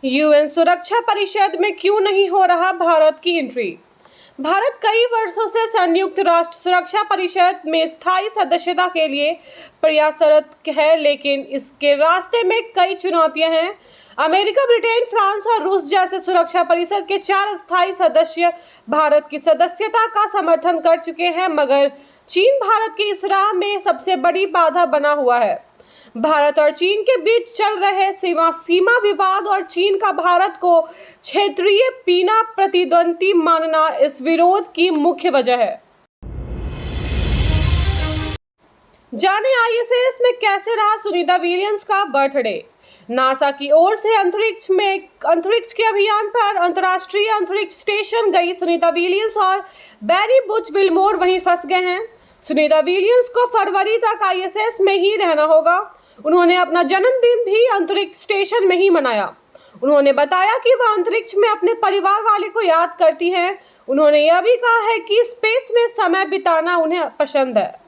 UN सुरक्षा परिषद में क्यों नहीं हो रहा भारत की एंट्री। भारत कई वर्षों से संयुक्त राष्ट्र सुरक्षा परिषद में स्थायी सदस्यता के लिए प्रयासरत है, लेकिन इसके रास्ते में कई चुनौतियां हैं। अमेरिका, ब्रिटेन, फ्रांस और रूस जैसे सुरक्षा परिषद के 4 स्थायी सदस्य भारत की सदस्यता का समर्थन कर चुके हैं, मगर चीन भारत की इस राह में सबसे बड़ी बाधा बना हुआ है। भारत और चीन के बीच चल रहे सीमा विवाद और चीन का भारत को क्षेत्रीय पीना प्रतिद्वंदी मानना इस विरोध की मुख्य वजह है। जाने आईएसएस में कैसे रहा सुनीता विलियम्स का बर्थडे। नासा की ओर से अंतरिक्ष के अभियान पर अंतर्राष्ट्रीय अंतरिक्ष स्टेशन गई सुनीता विलियम्स और बैरी बुच विल्मोर वहीं फंस गए हैं। सुनीता विलियम्स को फरवरी तक आईएसएस में ही रहना होगा। उन्होंने अपना जन्मदिन भी अंतरिक्ष स्टेशन में ही मनाया। उन्होंने बताया कि वह अंतरिक्ष में अपने परिवार वाले को याद करती हैं। उन्होंने यह भी कहा है कि स्पेस में समय बिताना उन्हें पसंद है।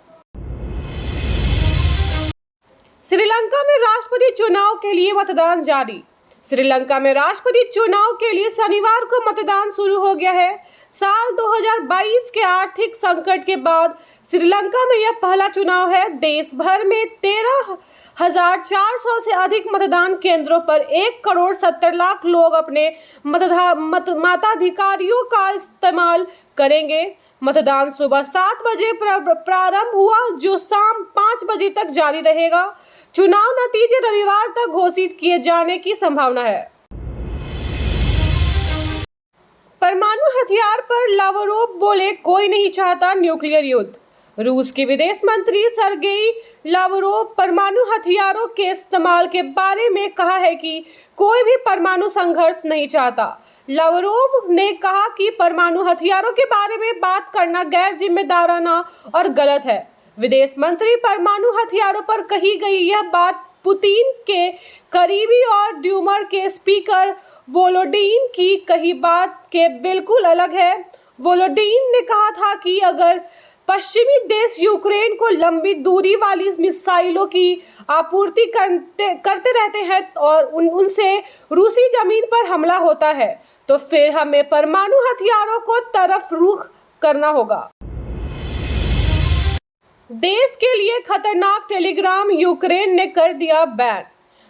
श्रीलंका में राष्ट्रपति चुनाव के लिए मतदान जारी। श्रीलंका में राष्ट्रपति चुनाव के लिए शनिवार को मतदान शुरू हो गया है। साल 2022 के आर्थिक संकट के बाद श्रीलंका में यह पहला चुनाव है। देश भर में 13,400 से अधिक मतदान केंद्रों पर 1,70,00,000 लोग अपने मताधिकारियों का इस्तेमाल करेंगे। मतदान सुबह 7 बजे प्रारंभ हुआ, जो शाम 5 बजे तक जारी रहेगा। चुनाव नतीजे रविवार तक घोषित किए जाने की संभावना है। परमाणु हथियार पर लावरोव बोले, कोई नहीं चाहता न्यूक्लियर युद्ध। रूस के विदेश मंत्री सर्गेई लावरोव परमाणु हथियारों के इस्तेमाल के बारे में कहा है कि कोई भी परमाणु संघर्ष नहीं चाहता। लावरोव ने कहा कि परमाणु हथियारों के बारे में बात करना गैर जिम्मेदाराना और गलत है। विदेश मंत्री परमाणु हथियारों पर कही गई यह बात पुतिन के करीबी और ड्यूमर के स्पीकर वोलोडिन की कही बात के बिल्कुल अलग है। वोलोडिन ने कहा था कि अगर पश्चिमी देश यूक्रेन को लंबी दूरी वाली मिसाइलों की आपूर्ति करते रहते हैं और उनसे रूसी जमीन पर हमला होता है, तो फिर हमें परमाणु हथियारों को तरफ रुख करना होगा। देश के लिए खतरनाक टेलीग्राम यूक्रेन ने कर दिया बैन।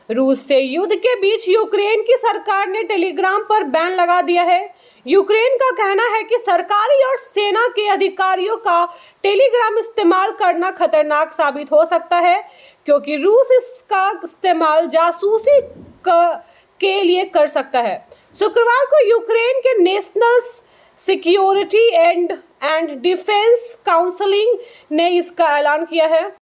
रूस से युद्ध के बीच यूक्रेन की सरकार ने टेलीग्राम पर बैन लगा दिया है। यूक्रेन का कहना है कि सरकारी और सेना के अधिकारियों का टेलीग्राम इस्तेमाल करना खतरनाक साबित हो सकता है, क्योंकि रूस इसका इस्तेमाल जासूसी के लिए कर सकता है। शुक्रवार को यूक्रेन के national security and defence council ने इसका ऐलान किया है।